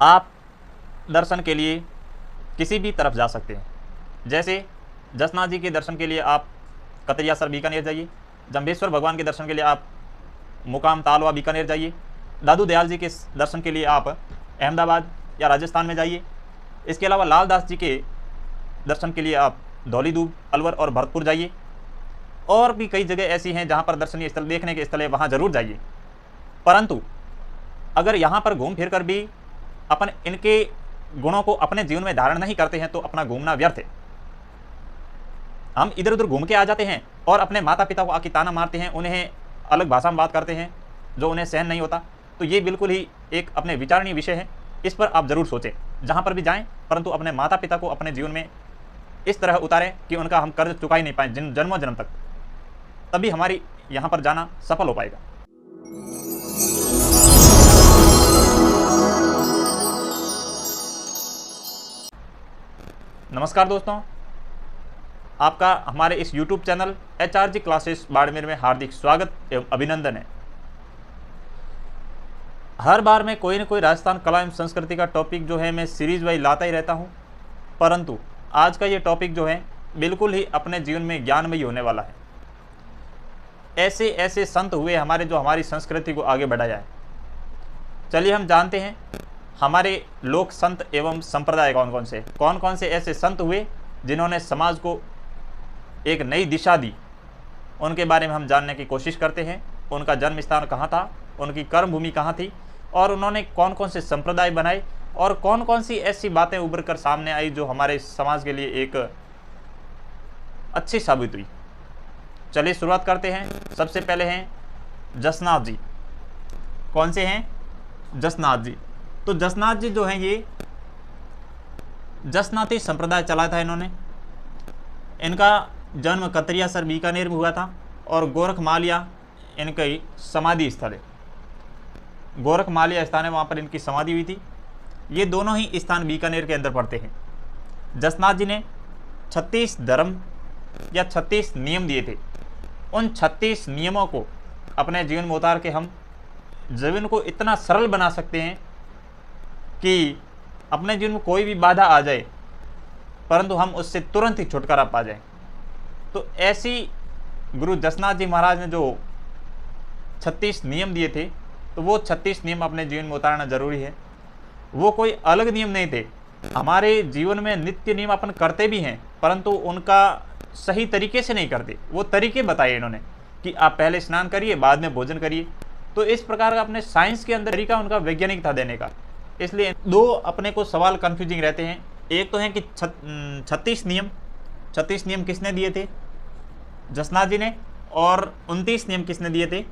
आप दर्शन के लिए किसी भी तरफ जा सकते हैं। जैसे जसनाथ जी के दर्शन के लिए आप कतरियासर बीकानेर जाइए, जम्भेश्वर भगवान के दर्शन के लिए आप मुकाम तालवा बीकानेर जाइए, दादू दयाल जी के दर्शन के लिए आप अहमदाबाद या राजस्थान में जाइए। इसके अलावा लाल दास जी के दर्शन के लिए आप धौली दूब, अलवर और भरतपुर जाइए। और भी कई जगह ऐसी हैं जहाँ पर दर्शनीय स्थल, देखने के स्थल है, वहाँ ज़रूर जाइए। परंतु अगर यहाँ पर घूम फिर कर भी अपन इनके गुणों को अपने जीवन में धारण नहीं करते हैं तो अपना घूमना व्यर्थ है। हम इधर उधर घूम के आ जाते हैं और अपने माता पिता को आके ताना मारते हैं, उन्हें अलग भाषा में बात करते हैं जो उन्हें सहन नहीं होता। तो ये बिल्कुल ही एक अपने विचारणीय विषय है, इस पर आप ज़रूर सोचें जहाँ पर भी जाएं, परंतु अपने माता पिता को अपने जीवन में इस तरह उतारें कि उनका हम कर्ज चुका ही नहीं पाएँ जन्मों जन्म तक, तभी हमारी यहाँ पर जाना सफल हो पाएगा। नमस्कार दोस्तों, आपका हमारे इस YouTube channel HRG classes Barmer में हार्दिक स्वागत एवं अभिनंदन है। हर बार मैं कोई न कोई राजस्थान कला एवं संस्कृति का टॉपिक जो है मैं सीरीज वाइज लाता ही रहता हूँ, परंतु आज का ये टॉपिक जो है बिल्कुल ही अपने जीवन में ज्ञानमयी होने वाला है। ऐसे ऐसे संत हुए हमारे जो हमारी संस्कृति को आगे बढ़ाया है। चलिए हम जानते हैं हमारे लोक संत एवं संप्रदाय कौन कौन से ऐसे संत हुए जिन्होंने समाज को एक नई दिशा दी। उनके बारे में हम जानने की कोशिश करते हैं। उनका जन्म स्थान कहाँ था, उनकी कर्म भूमि कहाँ थी और उन्होंने कौन कौन से संप्रदाय बनाए और कौन कौन सी ऐसी बातें उभर कर सामने आई जो हमारे समाज के लिए एक अच्छी साबित हुई। चलिए शुरुआत करते हैं। सबसे पहले हैं जसनाथ जी। कौन से हैं? जसनाथ जी। तो जसनाथ जी जो हैं ये जसनाथी संप्रदाय चलाया था इन्होंने। इनका जन्म कतरियासर बीकानेर में हुआ था और गोरखमालिया इनका ही समाधि स्थल है। गोरखमालिया स्थान है, वहाँ पर इनकी समाधि हुई थी। ये दोनों ही स्थान बीकानेर के अंदर पड़ते हैं। जसनाथ जी ने 36 धर्म या 36 नियम दिए थे। उन 36 नियमों को अपने जीवन में उतार के हम जीवन को इतना सरल बना सकते हैं कि अपने जीवन में कोई भी बाधा आ जाए परंतु हम उससे तुरंत ही छुटकारा पा जाएं। तो ऐसी गुरु जसनाथ जी महाराज ने जो 36 नियम दिए थे, तो वो 36 नियम अपने जीवन में उतारना जरूरी है। वो कोई अलग नियम नहीं थे। हमारे जीवन में नित्य नियम अपन करते भी हैं परंतु उनका सही तरीके से नहीं करते। वो तरीके बताए इन्होंने कि आप पहले स्नान करिए, बाद में भोजन करिए। तो इस प्रकार का अपने साइंस के अंदर तरीका उनका वैज्ञानिक था देने का। इसलिए दो अपने को सवाल कंफ्यूजिंग रहते हैं। एक तो है कि 36 नियम किसने दिए थे? जसनाथ जी ने। और 29 नियम किसने दिए थे?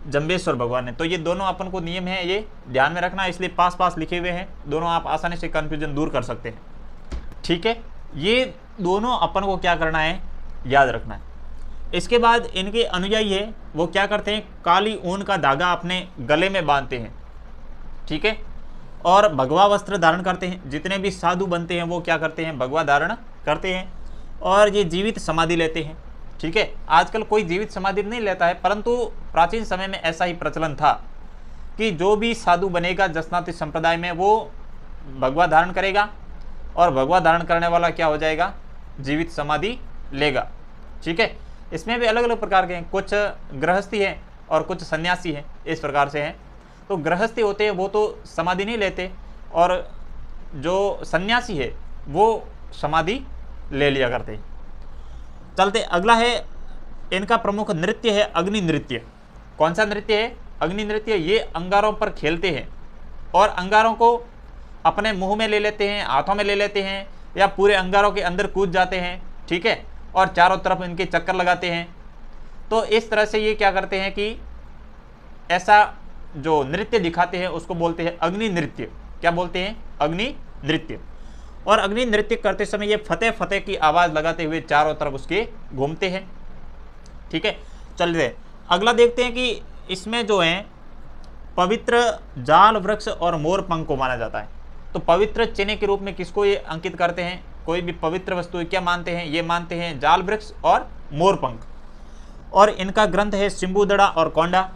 जम्भेश्वर भगवान ने। तो ये दोनों अपन को नियम है, ये ध्यान में रखना। इसलिए पास लिखे हुए हैं, दोनों आप आसानी से कंफ्यूजन दूर कर सकते हैं। ठीक है, ये दोनों अपन को क्या करना है, याद रखना है। इसके बाद इनके अनुयायी है वो क्या करते हैं, काली ऊन का धागा अपने गले में बांधते हैं। ठीक है, और भगवा वस्त्र धारण करते हैं। जितने भी साधु बनते हैं वो क्या करते हैं, भगवा धारण करते हैं। और ये जीवित समाधि लेते हैं। ठीक है, आजकल कोई जीवित समाधि नहीं लेता है, परंतु प्राचीन समय में ऐसा ही प्रचलन था कि जो भी साधु बनेगा जसनाथी संप्रदाय में वो भगवा धारण करेगा और भगवा धारण करने वाला क्या हो जाएगा, जीवित समाधि लेगा। ठीक है, इसमें भी अलग अलग प्रकार के हैं। कुछ गृहस्थी हैं और कुछ सन्यासी हैं, इस प्रकार से हैं। तो गृहस्थी होते हैं वो तो समाधि नहीं लेते और जो सन्यासी है वो समाधि ले लिया करते हैं। चलते अगला है, इनका प्रमुख नृत्य है अग्नि नृत्य। कौन सा नृत्य है? अग्नि नृत्य। ये अंगारों पर खेलते हैं और अंगारों को अपने मुंह में ले लेते हैं, हाथों में ले लेते हैं या पूरे अंगारों के अंदर कूद जाते हैं। ठीक है, और चारों तरफ इनके चक्कर लगाते हैं। तो इस तरह से ये क्या करते हैं कि ऐसा जो नृत्य दिखाते हैं उसको बोलते हैं अग्नि नृत्य। क्या बोलते हैं? अग्नि नृत्य। और अग्नि नृत्य करते समय ये फतेह फतेह की आवाज़ लगाते हुए चारों तरफ उसके घूमते हैं। ठीक है, चलिए अगला देखते हैं कि इसमें जो है पवित्र जाल वृक्ष और मोर पंख को माना जाता है। तो पवित्र चिन्ह के रूप में किसको ये अंकित करते हैं? कोई भी पवित्र वस्तु क्या मानते हैं? ये मानते हैं जाल वृक्ष और मोर पंख। और इनका ग्रंथ है सिम्बुदड़ा और कोंडा।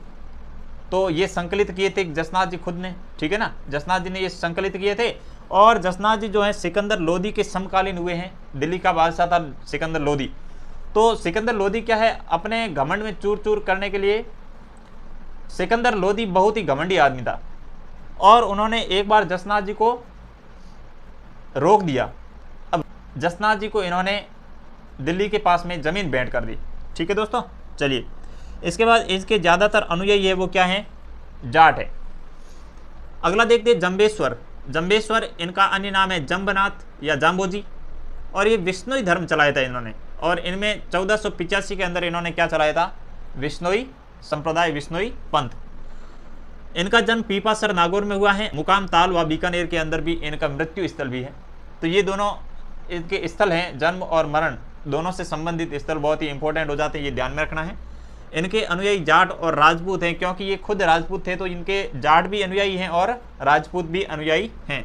तो ये संकलित किए थे जसनाथ जी खुद ने, ठीक है ना, जसनाथ जी ने ये संकलित किए थे। और जसनाथ जी जो है सिकंदर लोदी के समकालीन हुए हैं। दिल्ली का बादशाह था सिकंदर लोदी। तो सिकंदर लोदी क्या है, अपने घमंड में चूर चूर करने के लिए सिकंदर लोदी बहुत ही घमंडी आदमी था, और उन्होंने एक बार जसनाथ जी को रोक दिया। अब जसनाथ जी को इन्होंने दिल्ली के पास में ज़मीन भेंट कर दी, ठीक है दोस्तों। चलिए, इसके बाद इसके ज़्यादातर अनुयायी है वो क्या है, जाट है। अगला देखते हैं जंबेश्वर। जंबेश्वर इनका अन्य नाम है जंबनाथ या जाम्बोजी, और ये विष्णुई धर्म चलाया था इन्होंने। और इनमें 1485 के अंदर इन्होंने क्या चलाया था, विष्णुई संप्रदाय, विष्णुई पंथ। इनका जन्म पीपासर नागौर में हुआ है। मुकाम ताल व बीकानेर के अंदर भी इनका मृत्यु स्थल भी है। तो ये दोनों इनके स्थल हैं, जन्म और मरण दोनों से संबंधित स्थल बहुत ही इंपॉर्टेंट हो जाते हैं, ये ध्यान में रखना है। इनके अनुयायी जाट और राजपूत हैं, क्योंकि ये खुद राजपूत थे, तो इनके जाट भी अनुयायी हैं और राजपूत भी अनुयायी हैं।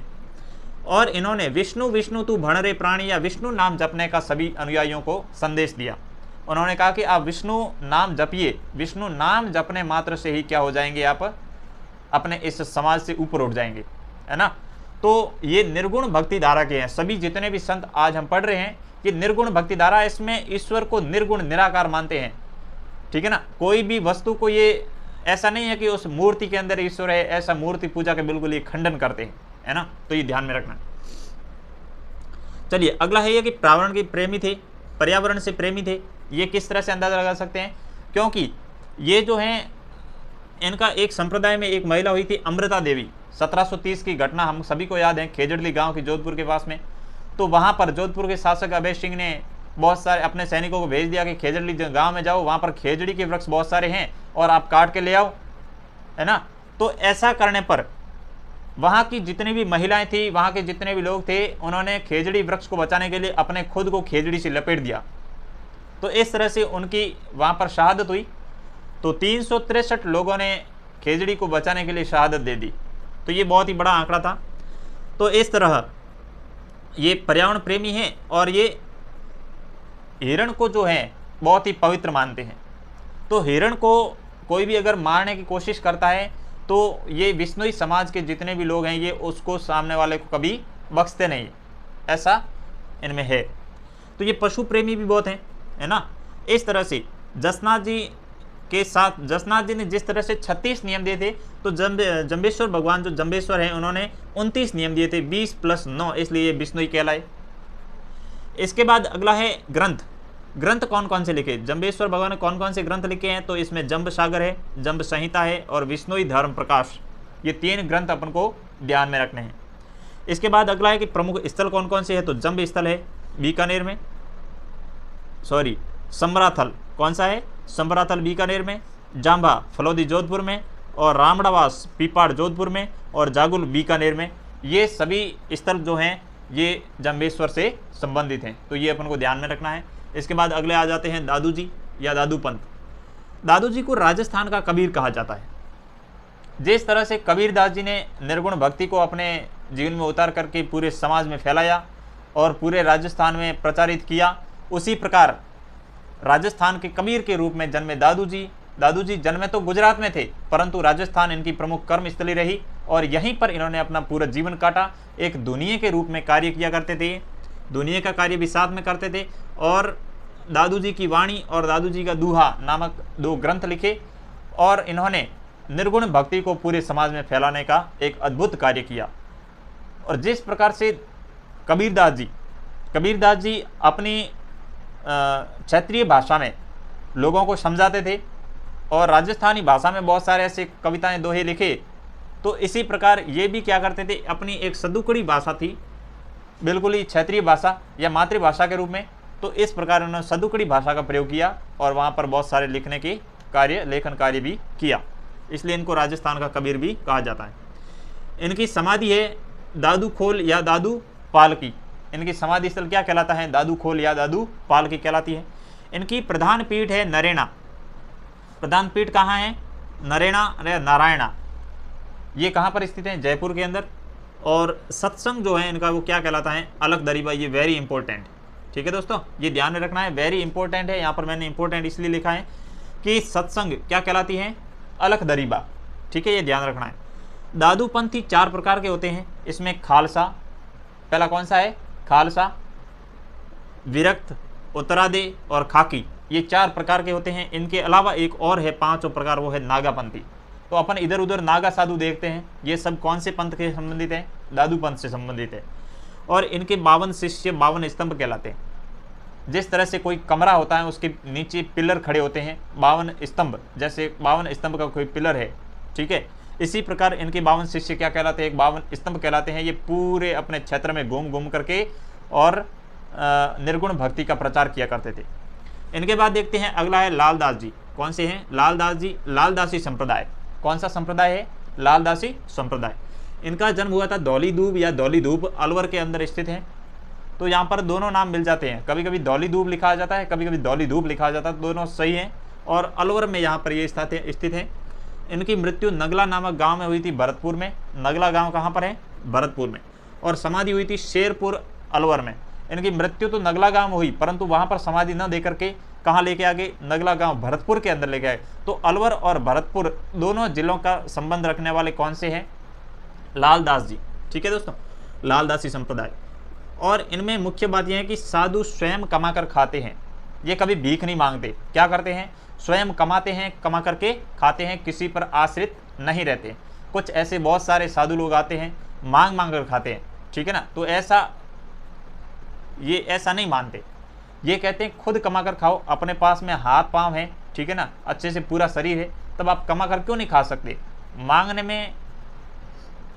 और इन्होंने विष्णु विष्णु तू भणरे प्राणी या विष्णु नाम जपने का सभी अनुयायियों को संदेश दिया। उन्होंने कहा कि आप विष्णु नाम जपिए, विष्णु नाम जपने मात्र से ही क्या हो जाएंगे, आप अपने इस समाज से ऊपर उठ जाएंगे, है ना। तो ये निर्गुण भक्ति धारा के हैं सभी जितने भी संत आज हम पढ़ रहे हैं, ये निर्गुण भक्ति धारा, इसमें ईश्वर को निर्गुण निराकार मानते हैं, ठीक है ना। कोई भी वस्तु को ये ऐसा नहीं है कि उस मूर्ति के अंदर ईश्वर है, ऐसा मूर्ति पूजा के बिल्कुल ये खंडन करते हैं, है ना। तो ये ध्यान में रखना। चलिए, अगला है ये कि पर्यावरण के प्रेमी थे, पर्यावरण से प्रेमी थे। ये किस तरह से अंदाजा लगा सकते हैं, क्योंकि ये जो हैं इनका एक संप्रदाय में एक महिला हुई थी अमृता देवी। 1730 की घटना हम सभी को याद है, खेजड़ली गांव की जोधपुर के पास में। तो वहां पर जोधपुर के शासक अभय सिंह ने बहुत सारे अपने सैनिकों को भेज दिया कि खेजड़ली गांव में जाओ, वहां पर खेजड़ी के वृक्ष बहुत सारे हैं और आप काट के ले आओ, है ना। तो ऐसा करने पर वहां की जितनी भी महिलाएं थी, वहां के जितने भी लोग थे, उन्होंने खेजड़ी वृक्ष को बचाने के लिए अपने खुद को खेजड़ी से लपेट दिया। तो इस तरह से उनकी वहां पर शहादत हुई। तो 363 लोगों ने खेजड़ी को बचाने के लिए शहादत दे दी। तो ये बहुत ही बड़ा आंकड़ा था। तो इस तरह ये पर्यावरण प्रेमी हैं और ये हिरण को जो है बहुत ही पवित्र मानते हैं। तो हिरण को कोई भी अगर मारने की कोशिश करता है तो ये विष्णुई समाज के जितने भी लोग हैं ये उसको सामने वाले को कभी बख्शते नहीं, ऐसा इनमें है। तो ये पशु प्रेमी भी बहुत हैं, है ना। इस तरह से जसनाथ जी के साथ जसनाथ जी ने जिस तरह से 36 नियम दिए थे, तो जंबेश्वर भगवान जो जंबेश्वर हैं उन्होंने 29 नियम दिए थे, 20 + 9, इसलिए विष्णुई कहलाए। इसके बाद अगला है ग्रंथ। ग्रंथ कौन कौन से लिखे, जंबेश्वर भगवान ने कौन कौन से ग्रंथ लिखे हैं, तो इसमें जंब सागर है, जंब संहिता है और विष्णुई धर्म प्रकाश, ये 3 ग्रंथ अपन को ध्यान में रखने हैं। इसके बाद अगला है कि प्रमुख स्थल कौन कौन से है, तो जंब स्थल है बीकानेर में, सॉरी समराथल कौन सा है, समराथल बीकानेर में, जांबा फलोदी जोधपुर में, और रामड़ावास पीपाड़ जोधपुर में, और जागुल बीकानेर में। ये सभी स्थल जो हैं ये जंबेश्वर से संबंधित हैं, तो ये अपन को ध्यान में रखना है। इसके बाद अगले आ जाते हैं दादू जी या दादू पंथ। दादू जी को राजस्थान का कबीर कहा जाता है। जिस तरह से कबीरदास जी ने निर्गुण भक्ति को अपने जीवन में उतार करके पूरे समाज में फैलाया और पूरे राजस्थान में प्रचारित किया, उसी प्रकार राजस्थान के कबीर के रूप में जन्मे दादू जी। दादू जी जन्मे तो गुजरात में थे, परंतु राजस्थान इनकी प्रमुख कर्मस्थली रही और यहीं पर इन्होंने अपना पूरा जीवन काटा। एक दुनिया के रूप में कार्य किया करते थे, दुनिया का कार्य भी साथ में करते थे। और दादू जी की वाणी और दादू जी का दूहा नामक 2 ग्रंथ लिखे और इन्होंने निर्गुण भक्ति को पूरे समाज में फैलाने का एक अद्भुत कार्य किया। और जिस प्रकार से कबीरदास जी अपनी क्षेत्रीय भाषा में लोगों को समझाते थे और राजस्थानी भाषा में बहुत सारे ऐसे कविताएं दोहे लिखे, तो इसी प्रकार ये भी क्या करते थे, अपनी एक सदुकड़ी भाषा थी बिल्कुल ही क्षेत्रीय भाषा या मातृभाषा के रूप में, तो इस प्रकार उन्होंने सदुकड़ी भाषा का प्रयोग किया और वहाँ पर बहुत सारे लिखने के कार्य, लेखन कार्य भी किया, इसलिए इनको राजस्थान का कबीर भी कहा जाता है। इनकी समाधि है दादू खोल या दादू पाल की। इनकी समाधि स्थल क्या कहलाता है, दादू खोल या दादू पाल की कहलाती है। इनकी प्रधान पीठ है नरेना। प्रधान पीठ कहाँ है, नरेना या नारायणा, ये कहाँ पर स्थित है, जयपुर के अंदर। और सत्संग जो है इनका वो क्या कहलाता है, अलख दरीबा। ये वेरी इंपॉर्टेंट, ठीक है दोस्तों, ये ध्यान में रखना है, वेरी इंपॉर्टेंट है। यहाँ पर मैंने इंपॉर्टेंट इसलिए लिखा है कि सत्संग क्या कहलाती है, अलख दरीबा। ठीक है, ये ध्यान रखना है। दादूपंथी 4 प्रकार के होते हैं। इसमें खालसा, पहला कौन सा है, खालसा, विरक्त, उत्तरादे और खाकी, ये 4 प्रकार के होते हैं। इनके अलावा एक और है 5वां प्रकार, वो है नागापंथी। तो अपन इधर उधर नागा साधु देखते हैं, ये सब कौन से पंथ के संबंधित हैं, दादूपंथ से संबंधित है। और इनके 52 शिष्य 52 स्तंभ कहलाते हैं। जिस तरह से कोई कमरा होता है उसके नीचे पिलर खड़े होते हैं 52 स्तंभ, जैसे 52 स्तंभ का कोई पिलर है, ठीक है, इसी प्रकार इनके 52 शिष्य क्या कहलाते हैं, 52 स्तंभ कहलाते हैं। ये पूरे अपने क्षेत्र में घूम घूम करके और निर्गुण भक्ति का प्रचार किया करते थे। इनके बाद देखते हैं अगला है लालदास जी। कौन से हैं, लालदास जी, लालदासी संप्रदाय। कौन सा संप्रदाय है, लालदासी संप्रदाय। इनका जन्म हुआ था दौलीदूब या दौलीधूप, अलवर के अंदर स्थित है। तो यहाँ पर दोनों नाम मिल जाते हैं, कभी कभी दौलीदूब लिखा जाता है, कभी कभी दौलीधूप लिखा जाता है, दोनों सही हैं। और अलवर में यहाँ पर ये स्थित है। इनकी मृत्यु नगला नामक गांव में हुई थी, भरतपुर में। नगला गांव कहाँ पर है, भरतपुर में। और समाधि हुई थी शेरपुर, अलवर में। इनकी मृत्यु तो नगला गांव में हुई, परंतु वहाँ पर समाधि न दे करके कहाँ लेके आ गए, नगला गांव भरतपुर के अंदर लेके आए। तो अलवर और भरतपुर दोनों जिलों का संबंध रखने वाले कौन से हैं, लालदास जी। ठीक है दोस्तों, लालदासी संप्रदाय। और इनमें मुख्य बात यह है कि साधु स्वयं कमा कर खाते हैं, ये कभी भीख नहीं मांगते। क्या करते हैं, स्वयं कमाते हैं, कमा करके खाते हैं, किसी पर आश्रित नहीं रहते। कुछ ऐसे बहुत सारे साधु लोग आते हैं मांग मांग कर खाते हैं, ठीक है ना, तो ये ऐसा नहीं मानते। ये कहते हैं खुद कमा कर खाओ, अपने पास में हाथ पांव है, ठीक है ना, अच्छे से पूरा शरीर है, तब आप कमा कर क्यों नहीं खा सकते।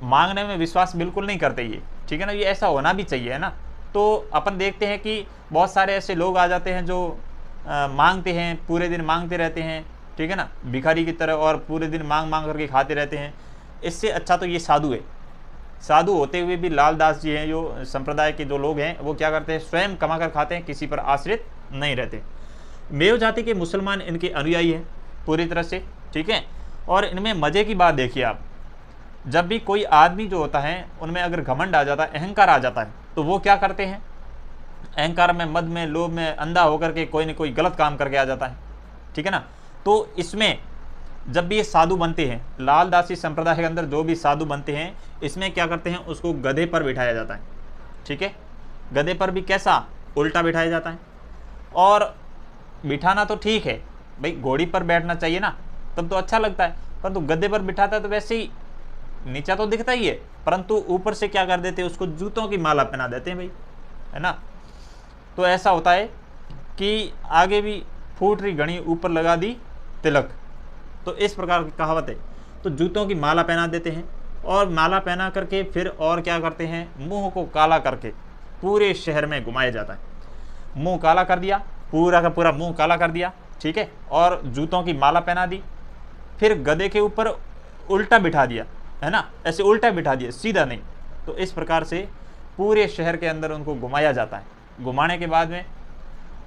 मांगने में विश्वास बिल्कुल नहीं करते ये, ठीक है ना, ये ऐसा होना भी चाहिए, है ना। तो अपन देखते हैं कि बहुत सारे ऐसे लोग आ जाते हैं जो मांगते हैं, पूरे दिन मांगते रहते हैं, ठीक है ना, भिखारी की तरह, और पूरे दिन मांग मांग करके खाते रहते हैं। इससे अच्छा तो ये साधु है। साधु होते हुए भी लालदास जी हैं, जो संप्रदाय के जो लोग हैं, वो क्या करते हैं, स्वयं कमा कर खाते हैं, किसी पर आश्रित नहीं रहते। मेव जाति के मुसलमान इनके अनुयायी हैं पूरी तरह से, ठीक है। और इनमें मज़े की बात देखिए आप, जब भी कोई आदमी जो होता है उनमें अगर घमंड आ जाता है, अहंकार आ जाता है, तो वो क्या करते हैं, अहंकार में, मद में, लोभ में अंधा होकर के कोई न कोई गलत काम करके आ जाता है, ठीक है ना। तो इसमें जब भी ये साधु बनते हैं, लालदासी संप्रदाय के अंदर जो भी साधु बनते हैं, इसमें क्या करते हैं, उसको गधे पर बिठाया जाता है, ठीक है। गधे पर भी कैसा, उल्टा बिठाया जाता है। और बिठाना तो ठीक है भाई, घोड़ी पर बैठना चाहिए ना, तब तो अच्छा लगता है, परंतु गधे पर बिठाता है तो वैसे ही नीचा तो दिखता ही है, परंतु ऊपर से क्या कर देते हैं, उसको जूतों की माला पहना देते हैं भाई, है ना। तो ऐसा होता है कि आगे भी फूट रही घड़ी, ऊपर लगा दी तिलक, तो इस प्रकार की कहावत है। तो जूतों की माला पहना देते हैं, और माला पहना करके फिर और क्या करते हैं, मुंह को काला करके पूरे शहर में घुमाया जाता है। मुंह काला कर दिया, पूरा का पूरा मुंह काला कर दिया, ठीक है, और जूतों की माला पहना दी, फिर गधे के ऊपर उल्टा बिठा दिया, है ना, ऐसे उल्टा बिठा दिया, सीधा नहीं। तो इस प्रकार से पूरे शहर के अंदर उनको घुमाया जाता है। घुमाने के बाद में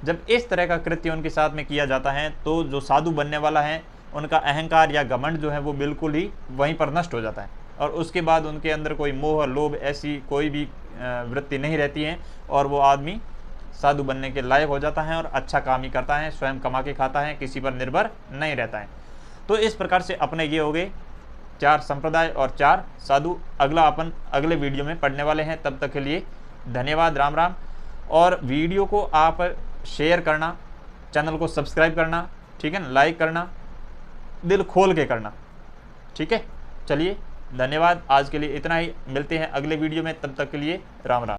जब इस तरह का कृत्य उनके साथ में किया जाता है, तो जो साधु बनने वाला है, उनका अहंकार या घमंड जो है वो बिल्कुल ही वहीं पर नष्ट हो जाता है, और उसके बाद उनके अंदर कोई मोह, लोभ, ऐसी कोई भी वृत्ति नहीं रहती है, और वो आदमी साधु बनने के लायक हो जाता है, और अच्छा काम ही करता है, स्वयं कमा के खाता है, किसी पर निर्भर नहीं रहता है। तो इस प्रकार से अपने ये हो गए 4 संप्रदाय और 4 साधु। अगला अपन अगले वीडियो में पढ़ने वाले हैं, तब तक के लिए धन्यवाद, राम राम। और वीडियो को आप शेयर करना, चैनल को सब्सक्राइब करना, ठीक है ना, लाइक करना, दिल खोल के करना, ठीक है। चलिए धन्यवाद, आज के लिए इतना ही, मिलते हैं अगले वीडियो में, तब तक के लिए राम राम।